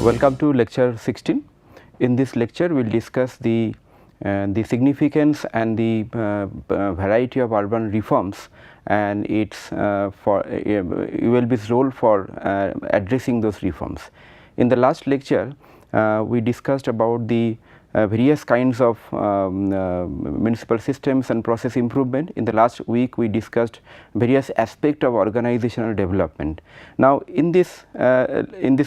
Welcome to lecture 16. In this lecture, we will discuss the significance and the variety of urban reforms and its ULB's role for addressing those reforms. In the last lecture, we discussed about the various kinds of municipal systems and process improvement. In the last week, we discussed various aspects of organizational development. Now, in this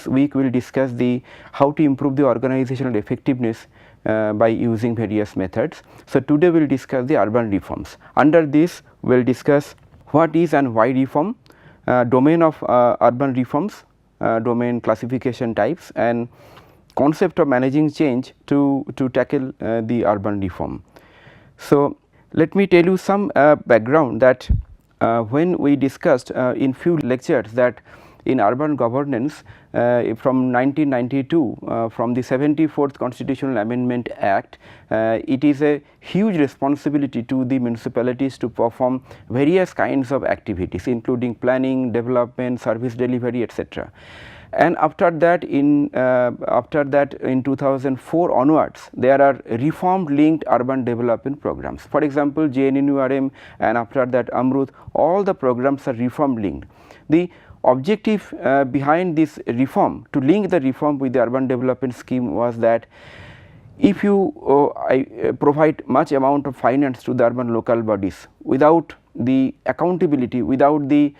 week, we will discuss the how to improve the organizational effectiveness by using various methods. So, today we will discuss the urban reforms. Under this, we will discuss what is and why reform, domain of urban reforms, domain classification types, and concept of managing change to tackle the urban reform. So, let me tell you some background that when we discussed in few lectures that in urban governance from 1992 from the 74th Constitutional Amendment Act, it is a huge responsibility to the municipalities to perform various kinds of activities including planning, development, service delivery, etc. And after that in 2004 onwards, there are reform linked urban development programs. For example, JNNURM and after that AMRUT, all the programs are reform linked. The objective behind this reform, to link the reform with the urban development scheme, was that if you provide much amount of finance to the urban local bodies without the accountability, without the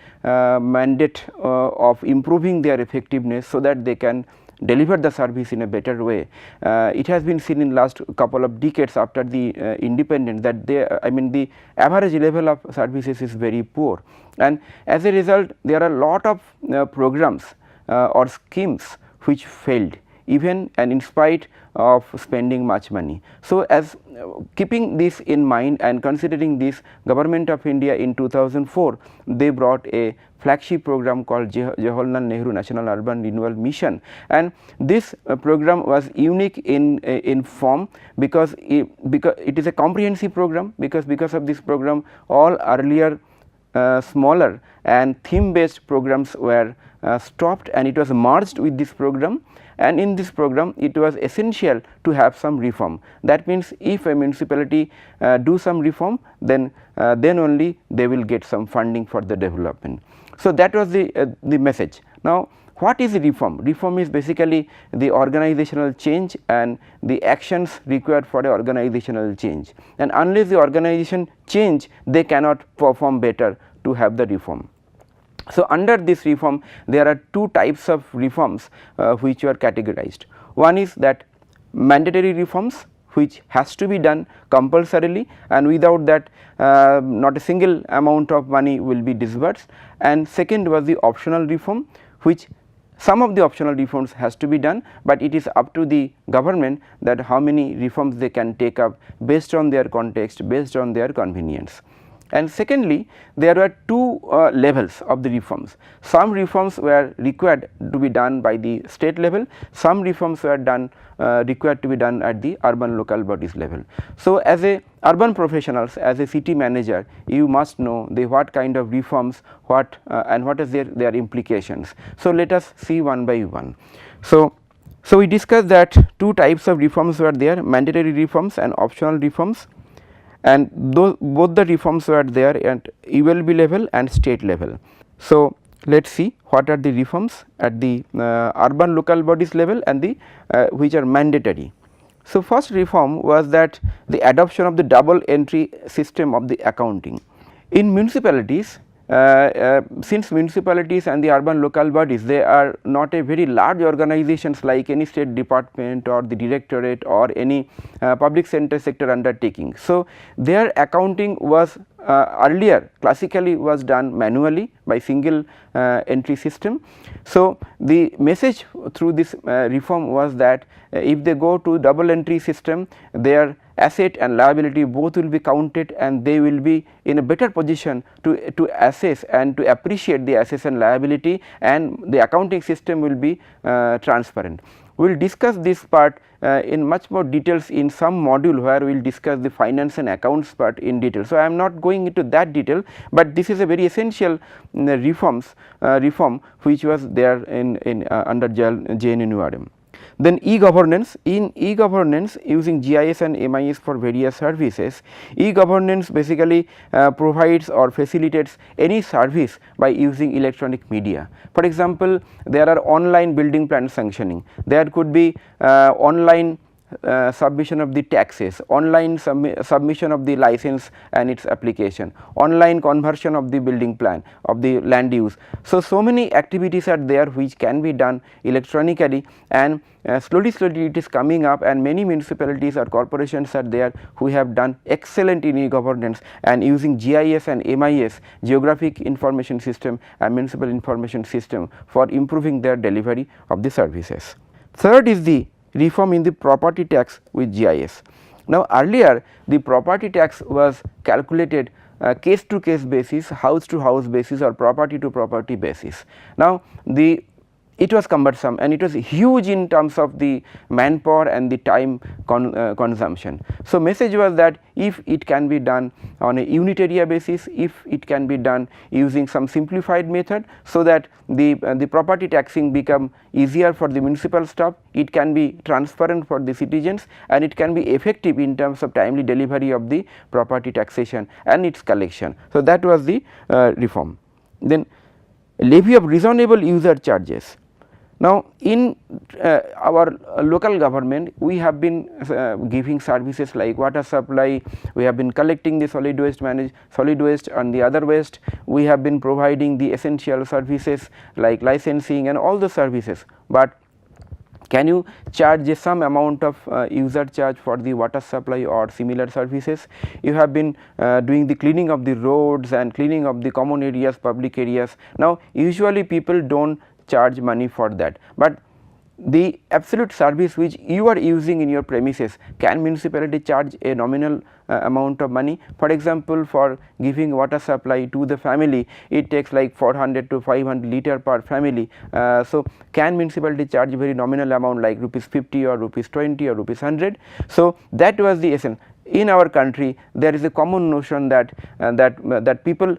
mandate of improving their effectiveness so that they can deliver the service in a better way. It has been seen in last couple of decades after the independence that the average level of services is very poor, and as a result there are a lot of programs or schemes which failed even and in spite of spending much money. So, as keeping this in mind and considering this, Government of India in 2004 they brought a flagship program called Jawaharlal Nehru National Urban Renewal Mission, and this program was unique in form because it is a comprehensive program, because of this program all earlier smaller and theme based programs were stopped and it was merged with this program. And in this program it was essential to have some reform. That means, if a municipality do some reform, then only they will get some funding for the development. So, that was the message. Now, what is reform? Reform is basically the organizational change and the actions required for the organizational change, and unless the organization change, they cannot perform better to have the reform. So, under this reform there are two types of reforms which are categorized. One is that mandatory reforms, which has to be done compulsorily, and without that not a single amount of money will be disbursed, and second was the optional reform, which some of the optional reforms has to be done, but it is up to the government that how many reforms they can take up based on their context, based on their convenience. And secondly, there were two levels of the reforms. Some reforms were required to be done by the state level, some reforms were required to be done at the urban local bodies level. So, as a urban professionals, as a city manager, you must know what kind of reforms, and what is their implications. So, let us see one by one. So, we discussed that two types of reforms were there, mandatory reforms and optional reforms, and both the reforms were there at ULB level and state level. So, let us see what are the reforms at the urban local bodies level and the which are mandatory. So, first reform was that the adoption of the double entry system of the accounting. In municipalities, since municipalities and the urban local bodies, they are not a very large organizations like any state department or the directorate or any public sector undertaking. So, their accounting was earlier classically was done manually by single entry system. So, the message through this reform was that if they go to double entry system, their asset and liability both will be counted and they will be in a better position to assess and to appreciate the assets and liability, and the accounting system will be transparent. We will discuss this part in much more details in some module where we will discuss the finance and accounts part in detail. So, I am not going into that detail, but this is a very essential reform which was there in under JNNURM. Then e-governance, in e-governance using GIS and MIS for various services, e-governance basically provides or facilitates any service by using electronic media. For example, there are online building plan sanctioning, there could be online submission of the taxes, online submission of the license and its application, online conversion of the building plan of the land use. So many activities are there which can be done electronically, and slowly it is coming up, and many municipalities or corporations are there who have done excellent in e-governance and using GIS and MIS, Geographic Information System and Municipal Information System, for improving their delivery of the services. Third is the reform in the property tax with GIS. Now, earlier the property tax was calculated case to case basis, house to house basis, or property to property basis. Now, it was cumbersome and it was huge in terms of the manpower and the time consumption. So, message was that if it can be done on a unit area basis, if it can be done using some simplified method, so that the property taxing become easier for the municipal staff, it can be transparent for the citizens, and it can be effective in terms of timely delivery of the property taxation and its collection. So, that was the reform. Then levy of reasonable user charges. Now, in our local government, we have been giving services like water supply, we have been collecting the solid waste and the other waste, we have been providing the essential services like licensing and all the services, but can you charge some amount of user charge for the water supply or similar services? You have been doing the cleaning of the roads and cleaning of the common areas, public areas. Now, usually people do not charge money for that, but the absolute service which you are using in your premises, can municipality charge a nominal amount of money? For example, for giving water supply to the family, it takes like 400 to 500 liter per family. So, can municipality charge very nominal amount like rupees 50 or rupees 20 or rupees 100? So, that was the essence. In our country, there is a common notion that that people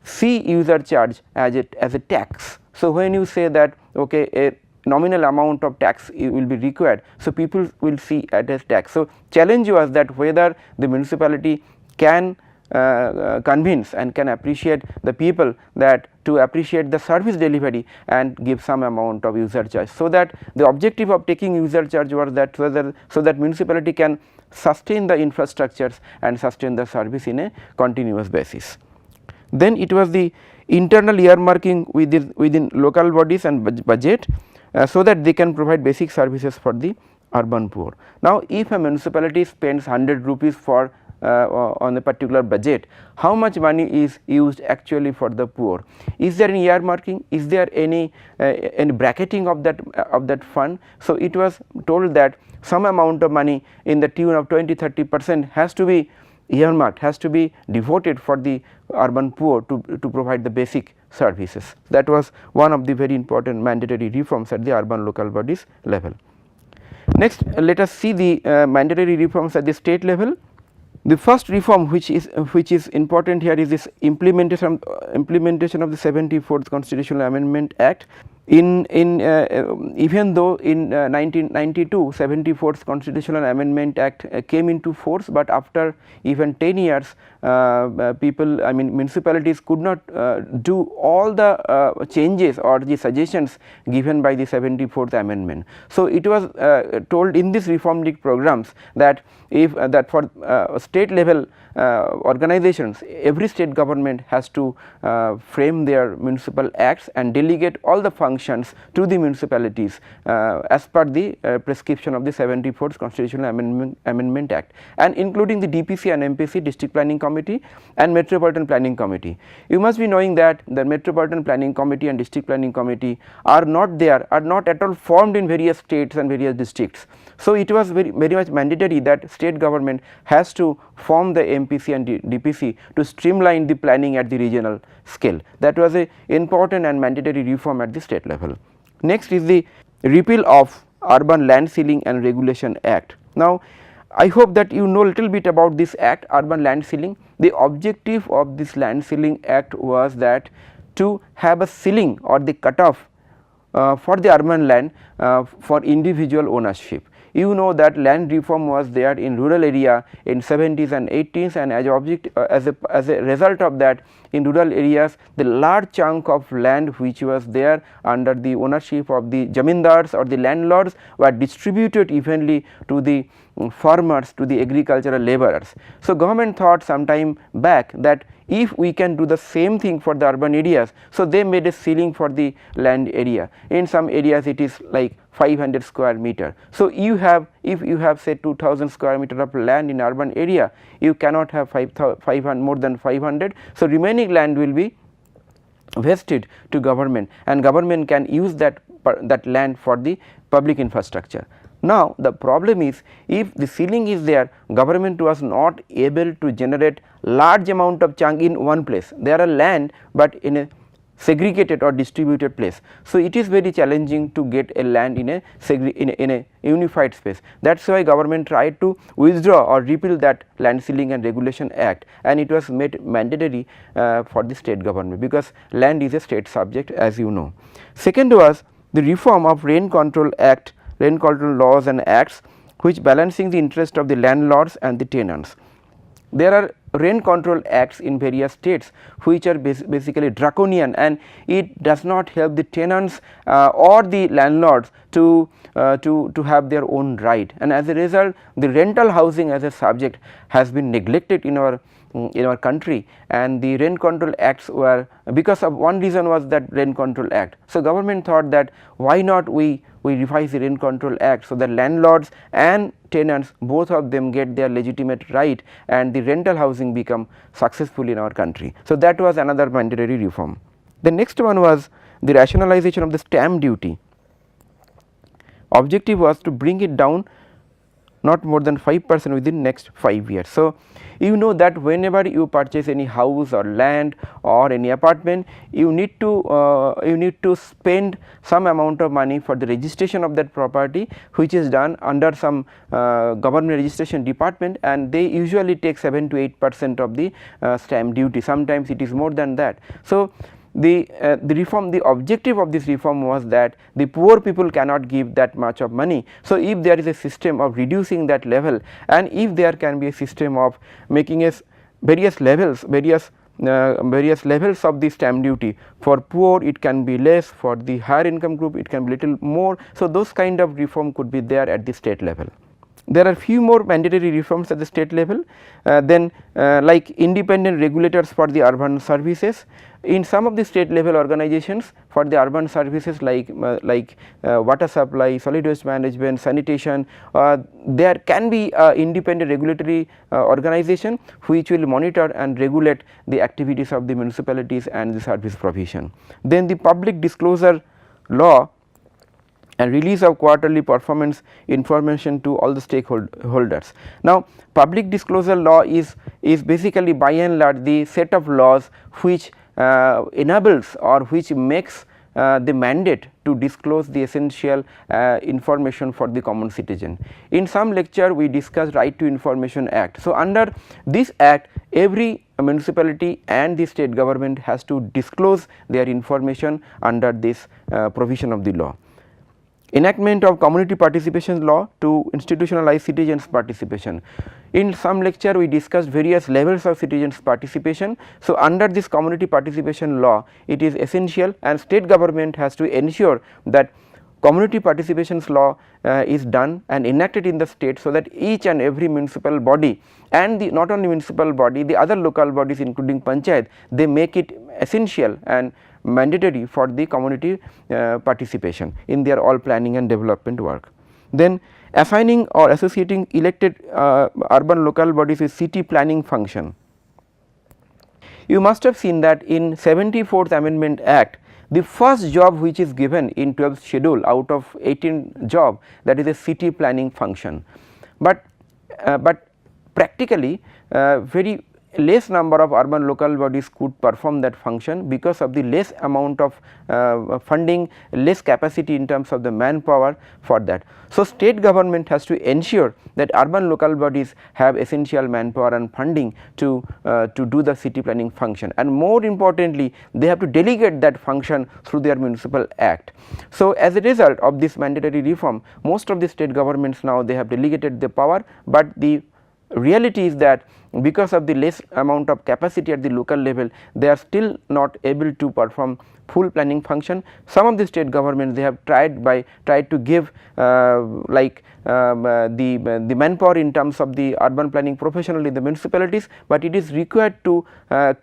see user charge as a tax. So, when you say that okay, a nominal amount of tax will be required, so people will see it as tax. So, challenge was that whether the municipality can convince and can appreciate the people that to appreciate the service delivery and give some amount of user charge. So, that the objective of taking user charge was that whether so that municipality can sustain the infrastructures and sustain the service in a continuous basis. Then it was the internal earmarking within local bodies and budget, so that they can provide basic services for the urban poor. Now, if a municipality spends 100 rupees for on a particular budget, how much money is used actually for the poor? Is there any earmarking? Is there any bracketing of that fund? So, it was told that some amount of money in the tune of 20-30% has to be earmarked, has to be devoted for the urban poor to provide the basic services. That was one of the very important mandatory reforms at the urban local bodies level. Next, let us see the mandatory reforms at the state level. The first reform which is important here is this implementation of the 74th Constitutional Amendment Act. Even though in 1992 74th Constitutional Amendment Act came into force, but after even 10 years municipalities could not do all the changes or the suggestions given by the 74th Amendment. So, it was told in this reforming programs that if that for state level organizations, every state government has to frame their municipal acts and delegate all the functions to the municipalities as per the prescription of the 74th Constitutional Amendment Act, and including the DPC and MPC, District Planning Committee and Metropolitan Planning Committee. You must be knowing that the Metropolitan Planning Committee and District Planning Committee are not at all formed in various states and various districts. So, it was very much mandatory that state government has to form the MPC and DPC to streamline the planning at the regional scale. That was a important and mandatory reform at the state level. Next is the repeal of Urban Land Ceiling and Regulation Act. Now, I hope that you know little bit about this act, Urban Land Ceiling. The objective of this Land Ceiling Act was that to have a ceiling or the cutoff for the urban land for individual ownership. You know that land reform was there in rural area in 70s and 80s, and as a result of that, in rural areas the large chunk of land which was there under the ownership of the zamindars or the landlords were distributed evenly to the farmers, to the agricultural laborers. So, government thought some time back that if we can do the same thing for the urban areas, so they made a ceiling for the land area. In some areas it is like 500 square meter. So, you have, if you have say 2000 square meter of land in urban area, you cannot have 500 more than 500. So, remaining land will be vested to government, and government can use that land for the public infrastructure. Now, the problem is, if the ceiling is there, government was not able to generate large amount of chunk in one place. There are land, but in a segregated or distributed place. So, it is very challenging to get a land in a unified space. That is why government tried to withdraw or repeal that Land Ceiling and Regulation Act, and it was made mandatory for the state government, because land is a state subject, as you know. Second was the reform of Rent Control Act, rent control laws and acts, which balancing the interest of the landlords and the tenants. There are rent control acts in various states which are basically draconian, and it does not help the tenants or the landlords to have their own right, and as a result the rental housing as a subject has been neglected in our country, and the rent control acts were, because of one reason was that rent control act. So, government thought that why not we revise the Rent Control Act, so that landlords and tenants, both of them get their legitimate right, and the rental housing become successful in our country. So, that was another mandatory reform. The next one was the rationalization of the stamp duty. Objective was to bring it down not more than 5% within next 5 years. So, you know that whenever you purchase any house or land or any apartment, you need to spend some amount of money for the registration of that property, which is done under some government registration department, and they usually take 7 to 8% of the stamp duty, sometimes it is more than that. So, the reform, the objective of this reform was that the poor people cannot give that much of money. So, if there is a system of reducing that level, and if there can be a system of making a various levels of the stamp duty, for poor it can be less, for the higher income group it can be little more. So, those kind of reform could be there at the state level. There are few more mandatory reforms at the state level, like independent regulators for the urban services. In some of the state level organizations for the urban services like water supply, solid waste management, sanitation, there can be independent regulatory organization which will monitor and regulate the activities of the municipalities and the service provision. Then the public disclosure law and release of quarterly performance information to all the stakeholders. Now, public disclosure law is basically by and large the set of laws which enables or which makes the mandate to disclose the essential information for the common citizen. In some lecture we discussed Right to Information Act. So, under this act every municipality and the state government has to disclose their information under this provision of the law. Enactment of community participation law to institutionalize citizens participation. In some lecture we discussed various levels of citizens participation. So, under this community participation law it is essential, and state government has to ensure that community participation law is done and enacted in the state, so that each and every municipal body and the not only municipal body, the other local bodies including panchayat, they make it essential and mandatory for the community participation in their all planning and development work. Then assigning or associating elected urban local bodies with city planning function. You must have seen that in 74th Amendment Act, the first job which is given in 12th schedule out of 18 job, that is a city planning function. But practically very less number of urban local bodies could perform that function because of the less amount of funding, less capacity in terms of the manpower for that. So, state government has to ensure that urban local bodies have essential manpower and funding to do the city planning function, and more importantly they have to delegate that function through their municipal act. So, as a result of this mandatory reform, most of the state governments now they have delegated the power, but the reality is that because of the less amount of capacity at the local level, they are still not able to perform full planning function. Some of the state governments they have tried to give the manpower in terms of the urban planning professional in the municipalities, but it is required to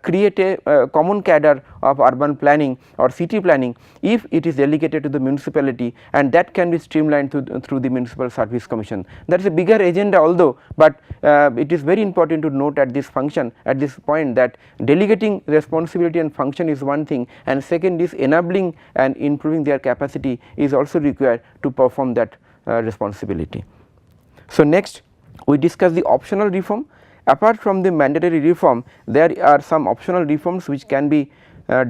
create a common cadre of urban planning or city planning if it is delegated to the municipality, and that can be streamlined through the municipal service commission. That is a bigger agenda although, but it is very important to note at this function at this point that delegating responsibility and function is one thing, and second is enabling and improving their capacity is also required to perform that responsibility. So, next we discuss the optional reform. Apart from the mandatory reform, there are some optional reforms which can be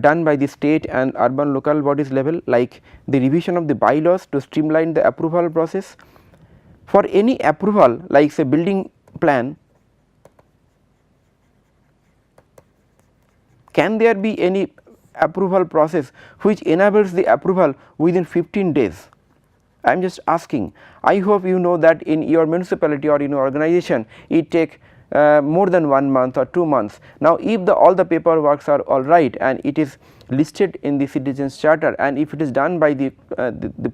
done by the state and urban local bodies level, like the revision of the bylaws to streamline the approval process. For any approval like say building plan, can there be any approval process which enables the approval within 15 days? I am just asking. I hope you know that in your municipality or in your organization it take more than 1 month or 2 months. Now, if all the paperwork are all right and it is listed in the citizens charter, and if it is done by the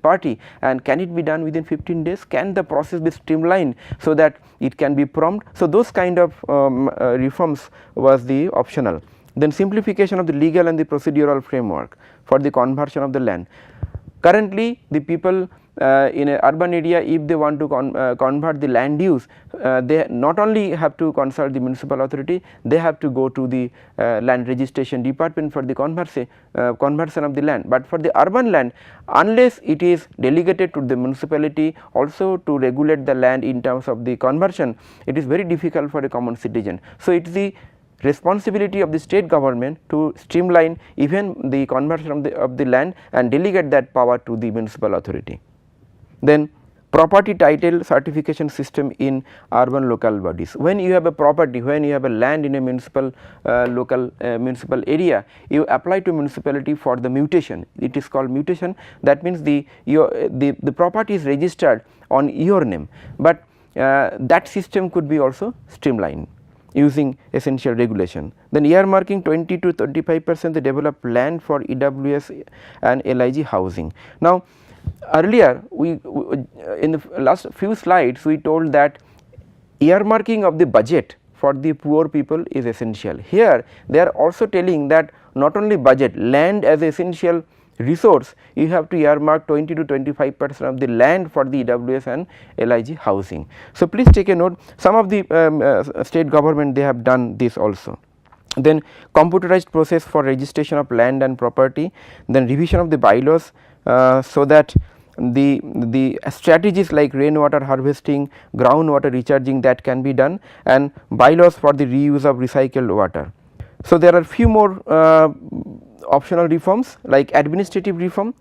party, and can it be done within 15 days? Can the process be streamlined so that it can be prompt? So, those kind of reforms was the optional. Then simplification of the legal and the procedural framework for the conversion of the land. Currently, the people in an urban area, if they want to convert the land use, they not only have to consult the municipal authority, they have to go to the land registration department for the conversion of the land. But for the urban land, unless it is delegated to the municipality also to regulate the land in terms of the conversion, it is very difficult for a common citizen. So, it is the responsibility of the state government to streamline even the conversion of the land and delegate that power to the municipal authority. Then property title certification system in urban local bodies. When you have a property, when you have a land in a municipal municipal area, you apply to municipality for the mutation. It is called mutation. That means the property is registered on your name, but that system could be also streamlined using essential regulation. Then earmarking 20 to 35% the developed land for EWS and LIG housing. Now, earlier we in the last few slides we told that earmarking of the budget for the poor people is essential. Here they are also telling that not only budget, land as essential resource, you have to earmark 20 to 25% of the land for the EWS and LIG housing. So, please take a note, some of the state government they have done this also. Then computerized process for registration of land and property, then revision of the bylaws so that the strategies like rainwater harvesting, groundwater recharging, that can be done, and bylaws for the reuse of recycled water. So, there are few more optional reforms like administrative reform.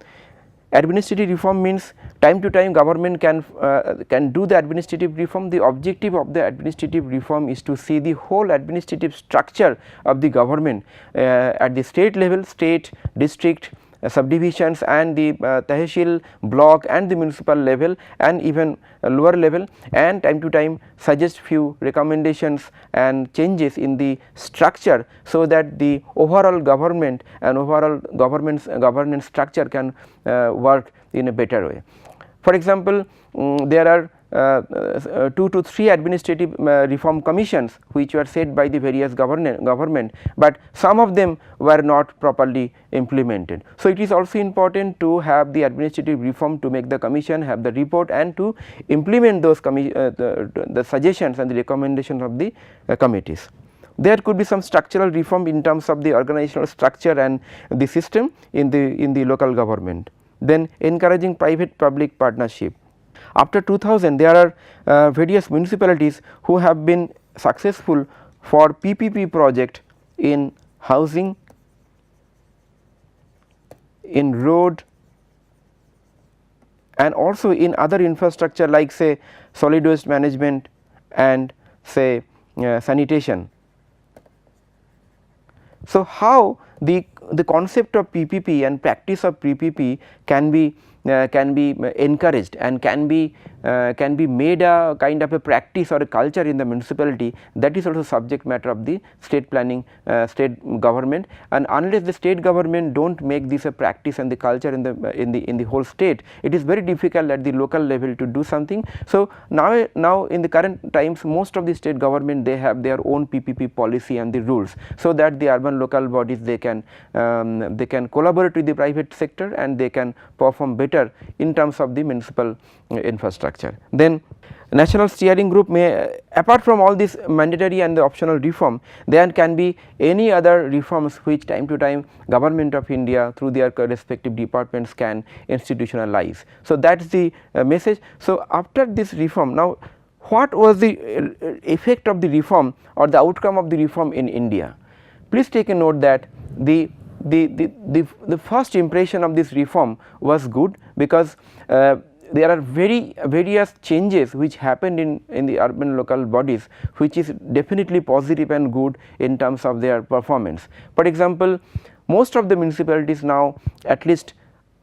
Administrative reform means time to time government can do the administrative reform. The objective of the administrative reform is to see the whole administrative structure of the government at the state level, state, district, subdivisions, and the tehsil, block and the municipal level, and even lower level, and time to time suggest few recommendations and changes in the structure, so that the overall government and overall governance structure can work in a better way. For example, there are 2 to 3 administrative reform commissions which were set by the various government, but some of them were not properly implemented. So, it is also important to have the administrative reform to make the commission have the report and to implement those the suggestions and the recommendations of the committees. There could be some structural reform in terms of the organizational structure and the system in the local government. Then encouraging private public partnership. After 2000, there are various municipalities who have been successful for PPP project in housing, in road, and also in other infrastructure like say solid waste management and say sanitation. So, how the concept of PPP and practice of PPP can be encouraged and can be made a kind of a practice or a culture in the municipality, that is also subject matter of the state planning state government, and unless the state government do not make this a practice and the culture in the whole state, it is very difficult at the local level to do something. So, now in the current times most of the state government they have their own PPP policy and the rules, so that the urban local bodies they can collaborate with the private sector and they can perform better in terms of the municipal infrastructure. Then national steering group may, apart from all this mandatory and the optional reform, there can be any other reforms which time to time government of India through their respective departments can institutionalize. So, that is the message. So, after this reform, now what was the effect of the reform or the outcome of the reform in India? Please take a note that the first impression of this reform was good, because there are various changes which happened in the urban local bodies, which is definitely positive and good in terms of their performance. For example, most of the municipalities now at least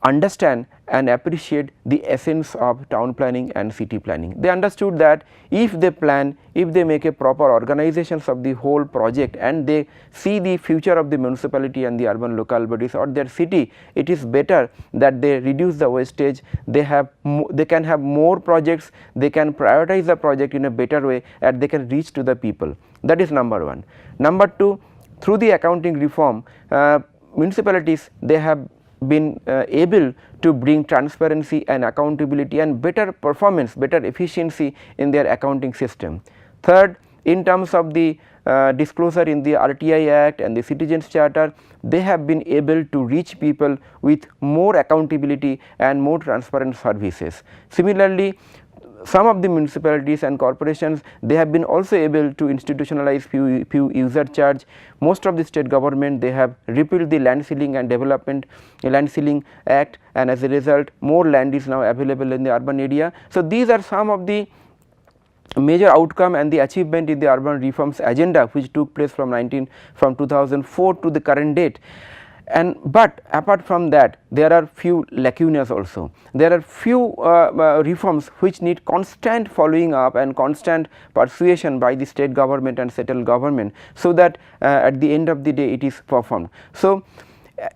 understand and appreciate the essence of town planning and city planning. They understood that if they plan, if they make a proper organizations of the whole project and they see the future of the municipality and the urban local bodies or their city, it is better that they reduce the wastage, they can have more projects, they can prioritize the project in a better way and they can reach to the people. That is number one. Number two, through the accounting reform, municipalities they have been able to bring transparency and accountability and better performance, better efficiency in their accounting system. Third, in terms of the disclosure in the RTI Act and the Citizens Charter, they have been able to reach people with more accountability and more transparent services. Similarly, some of the municipalities and corporations they have been also able to institutionalize few user charge. Most of the state government they have repealed the Land Ceiling and Development Land Ceiling Act, and as a result more land is now available in the urban area. So, these are some of the major outcome and the achievement in the urban reforms agenda which took place from 2004 to the current date. And but apart from that, there are few lacunas also. There are few reforms which need constant following up and constant persuasion by the state government and central government, so that at the end of the day it is performed. So,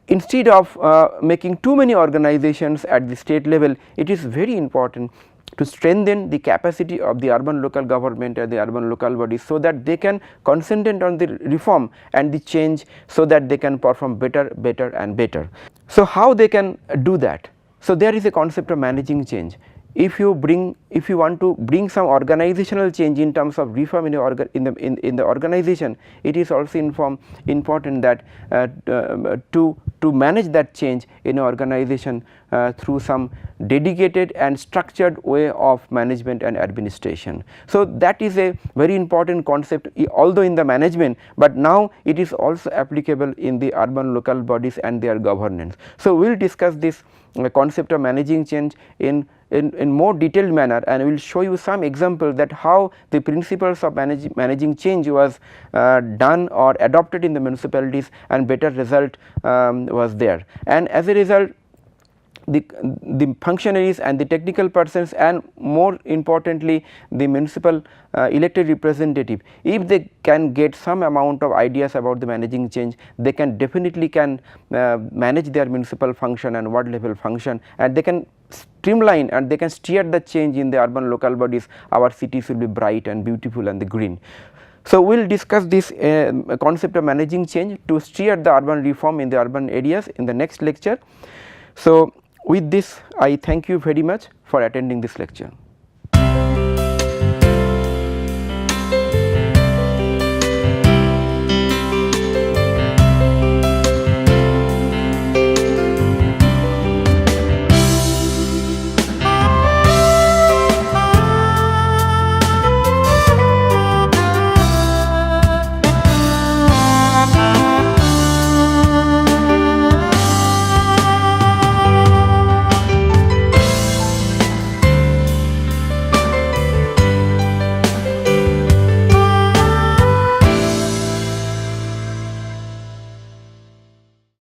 instead of making too many organizations at the state level, it is very important to strengthen the capacity of the urban local government and the urban local bodies, so that they can concentrate on the reform and the change, so that they can perform better and better. So, how they can do that? So, there is a concept of managing change. If you want to bring some organizational change in terms of reform in the organization, it is also important that to manage that change in an organization through some dedicated and structured way of management and administration. So, that is a very important concept, although in the management, but now it is also applicable in the urban local bodies and their governance. So, we will discuss this concept of managing change in more detailed manner, and we will show you some examples that how the principles of managing change was done or adopted in the municipalities and better result was there. And as a result, the functionaries and the technical persons, and more importantly the municipal elected representative, if they can get some amount of ideas about the managing change, they can definitely manage their municipal function and ward level function, and they can streamline and they can steer the change in the urban local bodies. Our cities will be bright and beautiful and the green. So, we will discuss this concept of managing change to steer the urban reform in the urban areas in the next lecture. So, with this I thank you very much for attending this lecture.